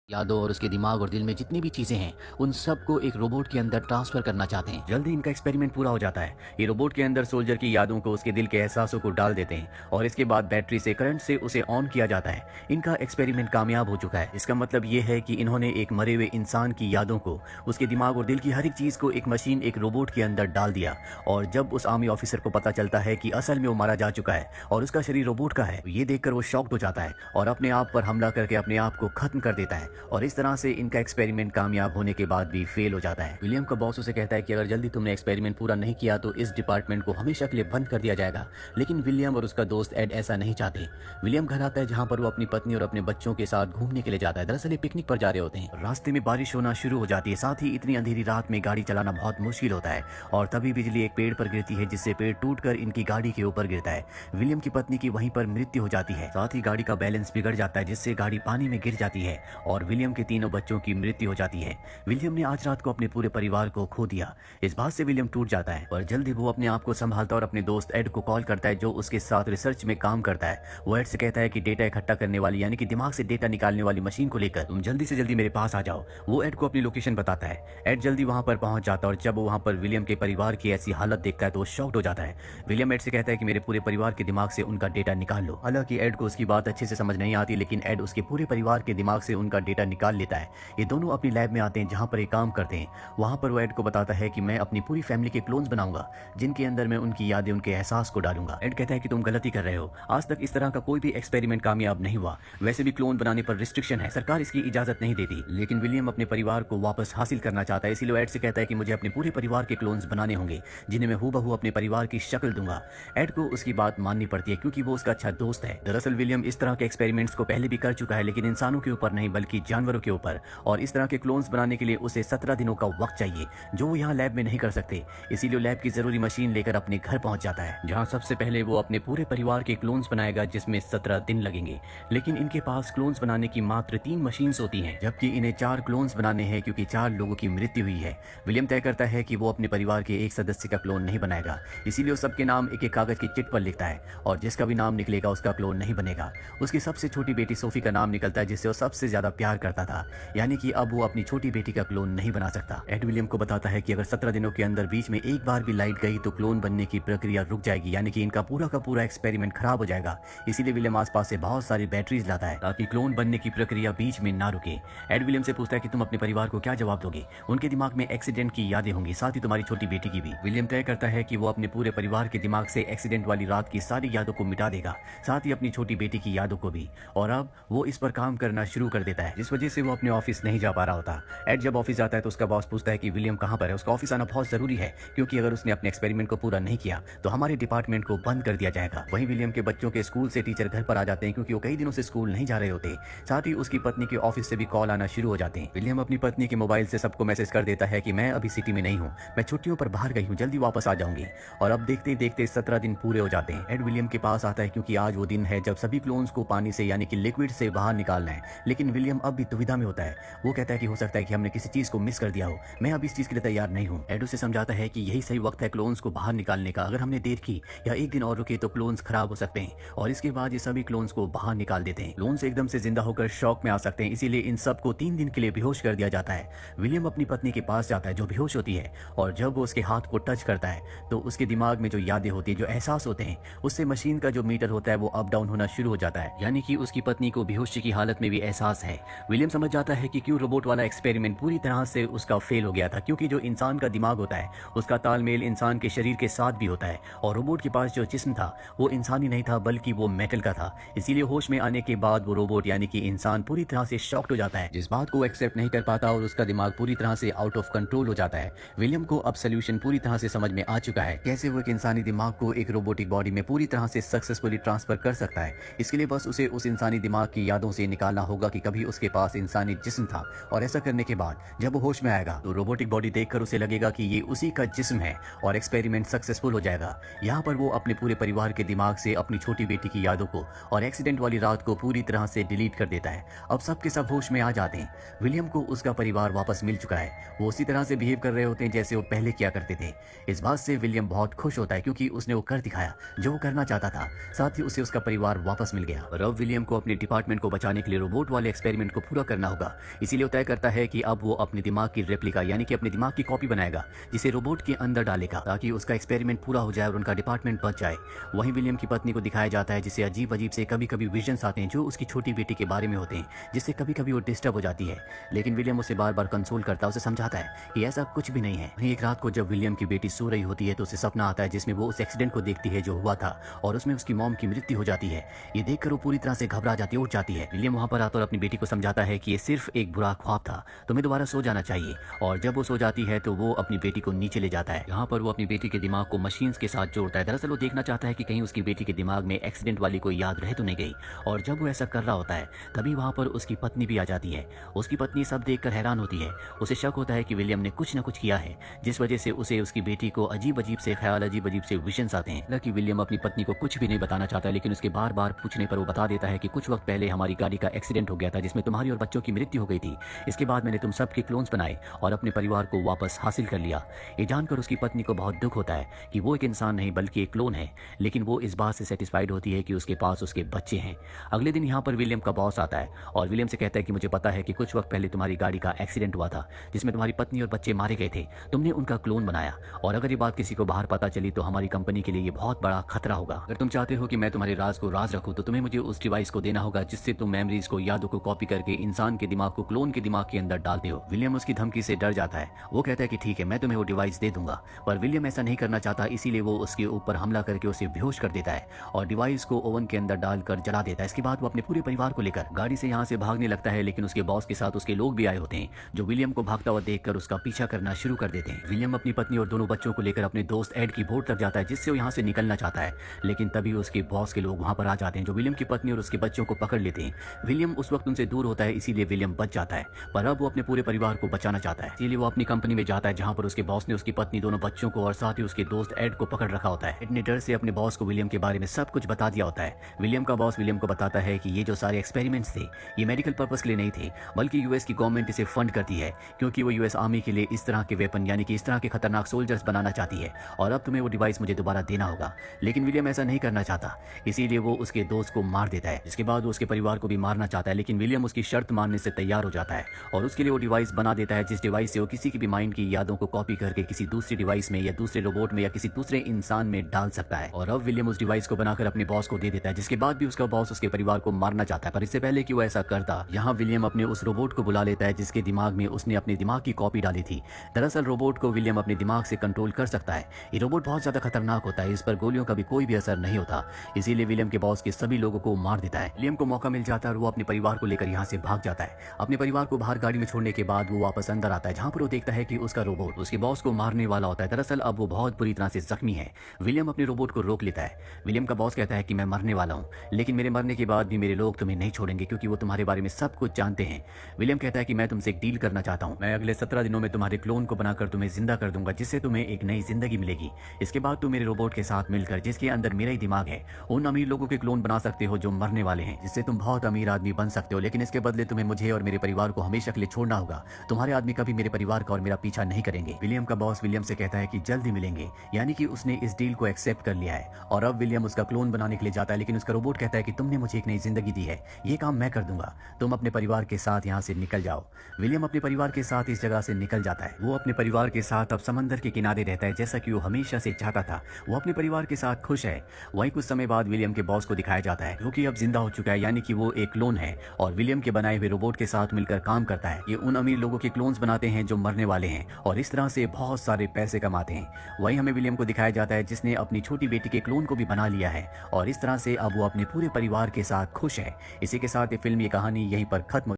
यादों और उसके दिमाग और दिल में जितनी भी चीजें हैं उन सबको एक रोबोट के अंदर ट्रांसफर करना चाहते हैं। जल्दी इनका एक्सपेरिमेंट पूरा हो जाता है। ये रोबोट के अंदर सोल्जर की यादों को उसके दिल के एहसासों को डाल देते हैं और इसके बाद बैटरी से करंट से उसे ऑन किया जाता है। इनका एक्सपेरिमेंट कामयाब हो चुका है। इसका मतलब ये है कि इन्होंने एक मरे हुए इंसान की यादों को, उसके दिमाग और दिल की हर एक चीज को एक मशीन, एक रोबोट के अंदर डाल दिया। और जब उस आर्मी ऑफिसर को पता चलता है कि असल में वो मारा जा चुका है और उसका शरीर रोबोट का है, तो ये देखकर वो शॉक्ड हो जाता है और अपने आप पर हमला करके अपने आप को खत्म कर देता है। और इस तरह से इनका एक्सपेरिमेंट कामयाब होने के बाद भी फेल हो जाता है। विलियम का बॉस उसे कहता है कि अगर जल्दी तुमने एक्सपेरिमेंट पूरा नहीं किया तो इस डिपार्टमेंट को हमेशा के लिए बंद कर दिया जाएगा। लेकिन विलियम और उसका दोस्त एड ऐसा नहीं चाहते। विलियम घर आता है जहां पर वो अपनी पत्नी और अपने बच्चों के साथ घूमने के लिए जाता है। दरअसल ये पिकनिक पर जा रहे होते हैं। रास्ते में बारिश होना शुरू हो जाती है। साथ ही इतनी अंधेरी रात में गाड़ी चलाना बहुत मुश्किल होता है और तभी बिजली एक पेड़ पर गिरती है, जिससे पेड़ टूटकर इनकी गाड़ी के ऊपर गिरता है। विलियम की पत्नी की वहीं पर मृत्यु हो जाती है। साथ ही गाड़ी का बैलेंस बिगड़ जाता है, जिससे गाड़ी पानी में गिर जाती है और विलियम के तीनों बच्चों की मृत्यु हो जाती है। विलियम ने आज रात को अपने पूरे परिवार को खो दिया। इस बात से विलियम टूट जाता है और जल्दी वो अपने आप को संभालता और अपने दोस्त एड को कॉल करता है, जो उसके साथ रिसर्च में काम करता है। वो एड से कहता है कि डेटा इकट्ठा करने वाली, यानी कि दिमाग से डेटा निकालने वाली मशीन को लेकर तुम जल्दी से जल्दी मेरे पास आ जाओ। वो एड को अपनी लोकेशन बताता है। एड जल्दी वहां पर पहुंच जाता है और जब वो वहां पर विलियम के परिवार की ऐसी हालत देखता है तो वो शॉक्ड हो जाता है। विलियम एड से कहता है कि मेरे पूरे परिवार के दिमाग से उनका डेटा निकाल लो। हालांकि एड को उसकी बात अच्छे से समझ नहीं आती, लेकिन एड उसके पूरे परिवार के दिमाग से उनका डेटा निकाल लेता है। ये दोनों अपनी लैब में आते हैं जहां पर ये काम करते हैं। वहां पर वो एड को बताता है कि मैं अपनी पूरी फैमिली के क्लोन्स बनाऊंगा, जिनके अंदर मैं उनकी यादें, उनके एहसास को डालूंगा। एड कहता है कि तुम गलती कर रहे हो, आज तक इस तरह का कोई भी एक्सपेरिमेंट कामयाब नहीं हुआ। वैसे भी क्लोन बनाने पर रिस्ट्रिक्शन है, सरकार इसकी इजाजत नहीं देती। लेकिन विलियम अपने परिवार को वापस हासिल करना चाहता है, इसीलिए एड से कहता है कि मुझे अपने पूरे परिवार के क्लोन्स बनाने होंगे, जिन्हें मैं हूबहू अपने परिवार की शक्ल दूंगा। एड को उसकी बात माननी पड़ती है क्योंकि वो उसका अच्छा दोस्त है। दरअसल विलियम इस तरह के एक्सपेरिमेंट्स को पहले भी कर चुका है, लेकिन इंसानों के ऊपर नहीं बल्कि जानवरों के ऊपर। और इस तरह के क्लोन्स बनाने के लिए उसे 17 दिनों का वक्त चाहिए, जो वो यहाँ लैब में नहीं कर सकते। इसीलिए लैब की जरूरी मशीन लेकर अपने घर पहुंच जाता है, जहाँ सबसे पहले वो अपने पूरे परिवार के क्लोन्स बनाएगा, जिसमें 17 दिन लगेंगे। लेकिन इनके पास क्लोन्स बनाने की मात्र 3 मशीन्स होती हैं, जबकि इन्हें 4 क्लोन्स बनाने हैं क्योंकि 4 लोगों की मृत्यु हुई है। विलियम तय करता है कि वो अपने परिवार के एक सदस्य का क्लोन नहीं बनाएगा, इसीलिए वो सबके नाम एक एक कागज की चिट पर लिखता है और जिसका भी नाम निकलेगा उसका क्लोन नहीं बनेगा। उसकी सबसे छोटी बेटी सोफी का नाम निकलता है, जिससे वो सबसे ज्यादा प्यार करता था, यानी कि अब वो अपनी छोटी बेटी का क्लोन नहीं बना सकता। एड विलियम को बताता है कि अगर 17 दिनों के अंदर बीच में एक बार भी लाइट गई तो क्लोन बनने की प्रक्रिया रुक जाएगी, यानी कि इनका पूरा का पूरा एक्सपेरिमेंट खराब हो जाएगा। इसीलिए विलियम आसपास से बहुत सारी बैटरीज लाता है ताकि क्लोन बनने की प्रक्रिया बीच में ना रुके। एड विलियम से पूछता है कि तुम अपने परिवार को क्या जवाब दोगे? उनके दिमाग में एक्सीडेंट की यादें होंगी, साथ ही तुम्हारी छोटी बेटी की भी। विलियम तय करता है कि वो अपने पूरे परिवार के दिमाग से एक्सीडेंट वाली रात की सारी यादों को मिटा देगा, साथ ही अपनी छोटी बेटी की यादों को भी। और अब वो इस पर काम करना शुरू कर देता है, जिस वजह से वो अपने ऑफिस नहीं जा पा रहा होता। एड जब ऑफिस जाता है तो उसका बॉस पूछता है कि विलियम कहाँ पर है। उसका ऑफिस आना बहुत जरूरी है क्योंकि अगर उसने अपने एक्सपेरिमेंट को पूरा नहीं किया तो हमारे डिपार्टमेंट को बंद कर दिया जाएगा। वहीं विलियम के बच्चों के स्कूल से टीचर घर पर आ जाते हैं क्योंकि वो कई दिनों से स्कूल नहीं जा रहे होते। साथ ही उसकी पत्नी के ऑफिस से भी कॉल आना शुरू हो जाते हैं। विलियम अपनी पत्नी के मोबाइल से सबको मैसेज कर देता है कि मैं अभी सिटी में नहीं हूँ, मैं छुट्टियों पर बाहर गई हूँ, जल्दी वापस आ जाऊंगी। और अब देखते देखते 17 दिन पूरे हो जाते हैं। एड विलियम के पास आता है क्योंकि आज वो दिन है जब सभी क्लोन्स को पानी से, यानी कि लिक्विड से बाहर निकालना है। लेकिन विलियम अब भी दुविधा में होता है। वो कहता है कि हो सकता है कि हमने किसी चीज को मिस कर दिया हो, मैं अब इस चीज के लिए तैयार नहीं हूँ। एड उसे समझाता है कि यही सही वक्त है क्लोन्स को बाहर निकालने का। अगर हमने देर की या एक दिन और रुके तो क्लोन्स खराब हो सकते हैं और इसके बाद ये सभी क्लोन्स को बाहर निकाल देते हैं। क्लोन्स एकदम से जिंदा होकर शॉक में आ सकते हैं, इसीलिए इन सबको 3 दिन के लिए बेहोश कर दिया जाता है। विलियम अपनी पत्नी के पास जाता है जो बेहोश होती है और जब वो उसके हाथ को टच करता है तो उसके दिमाग में जो यादें होती है, जो एहसास होते हैं, उससे मशीन का जो मीटर होता है वो अप डाउन होना शुरू हो जाता है, यानी कि उसकी पत्नी को बेहोशी की हालत में भी एहसास है। विलियम समझ जाता है कि क्यों रोबोट वाला एक्सपेरिमेंट पूरी तरह से उसका फेल हो गया था, क्योंकि जो इंसान का दिमाग होता है उसका तालमेल इंसान के शरीर के साथ भी होता है और रोबोट के पास जो जिस्म था वो इंसानी नहीं था बल्कि वो मेटल का था। इसीलिए होश में आने के बाद वो रोबोट यानी कि इंसान पूरी तरह से शॉक्ड हो जाता है, जिस बात को एक्सेप्ट नहीं कर पाता और उसका दिमाग पूरी तरह से आउट ऑफ कंट्रोल हो जाता है। विलियम को अब सोल्यूशन पूरी तरह से समझ में आ चुका है, कैसे वो एक इंसानी दिमाग को एक रोबोटिक बॉडी में पूरी तरह से सक्सेसफुली ट्रांसफर कर सकता है। इसके लिए बस उसे उस इंसानी दिमाग की यादों से निकालना होगा कि कभी उसके पास इंसानी जिस्म था, और ऐसा करने के बाद जब वो होश में आएगा तो रोबोटिक बॉडी देखकर उसे लगेगा कि ये उसी का जिस्म है और एक्सपेरिमेंट सक्सेसफुल हो जाएगा। यहाँ पर वो अपने पूरे परिवार के दिमाग से अपनी छोटी बेटी की यादों को और एक्सीडेंट वाली रात को पूरी तरह से डिलीट कर देता है। अब सबके सब होश में आ जाते हैं। विलियम को उसका परिवार वापस मिल चुका है, वो उसी तरह से बिहेव कर रहे होते हैं जैसे वो पहले किया करते थे। इस बात से विलियम बहुत खुश होता है क्योंकि उसने वो कर दिखाया जो वो करना चाहता था, साथ ही उसे उसका परिवार वापस मिल गया। और अब विलियम को अपने डिपार्टमेंट को बचाने के लिए रोबोट वाले एक्सपेरिमेंट को पूरा करना होगा। इसीलिए वो तय करता है कि अब वो अपने दिमाग की रेप्लिका यानी कि अपने दिमाग की कॉपी बनाएगा, जिसे रोबोट के अंदर डालेगा ताकि उसका एक्सपेरिमेंट पूरा हो जाए और उनका डिपार्टमेंट बच जाए। वहीं विलियम की पत्नी को दिखाया जाता है जिसे अजीब अजीब से कभी कभी विजन्स आते हैं जो उसकी छोटी बेटी के बारे में होते हैं, जिससे कभी कभी वो डिस्टर्ब हो जाती है। लेकिन विलियम उसे बार बार कंसोल करता है, उसे समझाता है कि ऐसा कुछ भी नहीं है। वहीं एक रात को जब विलियम की बेटी सो रही होती है तो उसे सपना आता है जिसमें वो उस एक्सीडेंट को देखती है जो हुआ था और उसमें उसकी मॉम की मृत्यु हो जाती है। ये देखकर वो पूरी तरह से घबरा जाती है, उठ जाती है। विलियम वहां पर आता और अपनी बेटी को समझाता है कि ये सिर्फ एक बुरा ख्वाब था, तुम्हें दोबारा सो जाना चाहिए। और जब वो सो जाती है तो वो अपनी बेटी को नीचे ले जाता है। यहाँ पर वो अपनी बेटी के दिमाग को मशीन्स के साथ जोड़ता है। दरअसल वो देखना चाहता है कि कहीं उसकी बेटी के दिमाग में एक्सीडेंट वाली कोई याद रह तो नहीं गई। और जब वो ऐसा कर रहा होता है तभी वहां पर उसकी पत्नी भी आ जाती है। उसकी पत्नी सब देखकर हैरान होती है। उसे शक होता है कि विलियम ने कुछ न कुछ किया है जिस वजह से उसे उसकी बेटी को अजीब अजीब से ख्याल, अजीब अजीब से विजन्स आते हैं। हालांकि विलियम अपनी पत्नी को कुछ भी नहीं बताना चाहता, लेकिन उसके बार बार पूछने पर वो बता देता है कि कुछ वक्त पहले हमारी गाड़ी का एक्सीडेंट हो गया था जिसमें तुम्हारी और बच्चों की मृत्यु हो गई थी। इसके बाद मैंने तुम सबके क्लोन्स बनाए और अपने परिवार को वापस हासिल कर लिया। ये जानकर उसकी पत्नी को बहुत दुख होता है कि वो एक इंसान नहीं बल्कि एक क्लोन है, लेकिन वो इस बात से सेटिस्फाइड होती है कि उसके पास उसके बच्चे हैं। अगले दिन यहाँ पर विलियम का बॉस आता है और विलियम से कहता है कि मुझे पता है कि कुछ वक्त पहले तुम्हारी गाड़ी का एक्सीडेंट हुआ था जिसमें तुम्हारी पत्नी और बच्चे मारे गए थे। तुमने उनका क्लोन बनाया और अगर ये बात किसी को बाहर पता चली तो हमारी कंपनी के लिए ये बहुत बड़ा खतरा होगा। अगर तुम चाहते हो कि मैं तुम्हारे राज को राज रखूं तो तुम्हें मुझे उस डिवाइस को देना होगा जिससे तुम मेमोरीज को, यादों को कॉपी करके इंसान के दिमाग को क्लोन के दिमाग के अंदर डालते हो। विलियम उसकी धमकी से डर जाता है। वो कहता है कि ठीक है, मैं तुम्हें वो डिवाइस दे दूंगा, पर विलियम ऐसा नहीं करना चाहता, इसीलिए वो उसके ऊपर हमला करके उसे बेहोश कर देता है और डिवाइस को ओवन के अंदर डालकर जला देता है। इसके बाद वो अपने पूरे परिवार को लेकर गाड़ी से यहाँ से भागने लगता है, लेकिन उसके बॉस के साथ उसके लोग भी आए होते हैं जो विलियम को भागता हुआ देखकर उसका पीछा करना शुरू कर देते हैं। विलियम अपनी पत्नी और दोनों बच्चों को लेकर अपने दोस्त एड की बोट तक जाता है जिससे वो यहाँ से निकलना चाहता है, लेकिन तभी उसके बॉस के लोग वहां पर आ जाते हैं जो विलियम की पत्नी और उसके बच्चों को पकड़ लेते हैं। विलियम उस वक्त उनसे दूर होता है, इसीलिए विलियम बच जाता है, पर अब वो अपने पूरे परिवार को बचाना चाहता है। इसीलिए वो अपनी कंपनी में जाता है जहां पर उसके बॉस ने उसकी पत्नी, दोनों बच्चों को और साथ ही उसके दोस्त एड को पकड़ रखा होता है। एड ने डर से अपने बॉस को विलियम के बारे में सब कुछ बता दिया होता है। विलियम का बॉस विलियम को बताता है कि ये जो सारे एक्सपेरिमेंट्स थे ये मेडिकल पर्पस के लिए नहीं थे, बल्कि यूएस की गवर्नमेंट इसे फंड करती है क्योंकि वो यूएस आर्मी के लिए इस तरह के वेपन यानी कि इस तरह के खतरनाक सोल्जर्स बनाना चाहती है और अब तुम्हें वो डिवाइस मुझे दोबारा देना होगा। लेकिन विलियम ऐसा नहीं करना चाहता, इसीलिए वो उसके दोस्त को मार देता है। इसके बाद वो उसके परिवार को भी मारना चाहता है, लेकिन विलियम उसकी शर्त मानने से तैयार हो जाता है और उसके लिए वो डिवाइस बना देता है जिस डिवाइस से वो किसी की भी माइंड की यादों को कॉपी करके किसी दूसरी डिवाइस में या दूसरे रोबोट में या किसी दूसरे इंसान में डाल सकता है। और अब विलियम उस डिवाइस को बनाकर अपने बॉस को दे देता है, जिसके बाद भी उसका बॉस उसके परिवार को मारना चाहता है। पर इससे पहले कि वो ऐसा करता, यहाँ विलियम अपने उस रोबोट को बुला लेता है जिसके दिमाग में उसने अपने दिमाग की कॉपी डाली थी। दरअसल रोबोट को विलियम अपने दिमाग से कंट्रोल कर सकता है। ये रोबोट बहुत ज्यादा खतरनाक होता है, इस पर गोलियों का भी कोई भी असर नहीं होता, इसीलिए विलियम के बॉस के सभी लोगों को मार देता है। विलियम को मौका मिल जाता है और वो अपने परिवार को लेकर यहाँ से भाग जाता है। अपने परिवार को बाहर गाड़ी में छोड़ने के बाद वो वापस अंदर आता है जहाँ पर वो देखता है कि उसका रोबोट उसके बॉस को मारने वाला होता है। दरअसल अब वो बहुत बुरी तरह से जख्मी है। विलियम अपने रोबोट को रोक लेता है। विलियम का बॉस कहता है कि मैं मरने वाला हूँ, लेकिन मेरे मरने के बाद भी मेरे लोग तुम्हें नहीं छोड़ेंगे क्योंकि वो तुम्हारे बारे में सब कुछ जानते हैं। विलियम कहता है कि मैं तुमसे एक डील करना चाहता हूँ, मैं अगले 17 दिनों में तुम्हारे क्लोन को बनाकर तुम्हें जिंदा कर दूंगा जिससे तुम्हें एक नई जिंदगी मिलेगी। इसके बाद तुम मेरे रोबोट के साथ मिलकर, जिसके अंदर मेरा ही दिमाग है, उन अमीर लोगों के क्लोन बना सकते हो जो मरने वाले हैं, जिससे तुम बहुत अमीर आदमी बन सकते हो। लेकिन इसके बदले तुम्हें मुझे और मेरे परिवार को हमेशा के लिए छोड़ना होगा। तुम्हारे आदमी कभी मेरे परिवार का और मेरा पीछा नहीं करेंगे। विलियम का बॉस विलियम से कहता है कि जल्दी मिलेंगे, यानी कि उसने इस डील को एक्सेप्ट कर लिया है और अब विलियम उसका क्लोन बनाने के लिए जाता है। लेकिन उसका रोबोट कहता है कि तुमने मुझे एक नई जिंदगी दी है, ये काम मैं कर दूंगा, तुम अपने परिवार के साथ यहाँ से निकल जाओ। विलियम अपने परिवार के साथ इस जगह से निकल जाता है। वो अपने परिवार के साथ अब समंदर के किनारे रहता है जैसा कि वो हमेशा से चाहता था। वो अपने परिवार के साथ खुश है। वहीं कुछ समय बाद विलियम के बॉस को दिखाया जाता है जो कि अब जिंदा हो चुका है, यानी कि वो एक क्लोन है और विलियम के बनाए हुए रोबोट के साथ मिलकर काम करता है। ये उन अमीर लोगों के क्लोन्स बनाते हैं जो मरने वाले हैं और इस तरह से बहुत सारे पैसे कमाते हैं। वहीं हमें विलियम को दिखाया जाता है जिसने अपनी छोटी बेटी के क्लोन को भी बना लिया है और इस तरह से अब वो अपने पूरे परिवार के साथ खुश है। इसी के साथ ये फिल्म, ये कहानी यहीं पर खत्म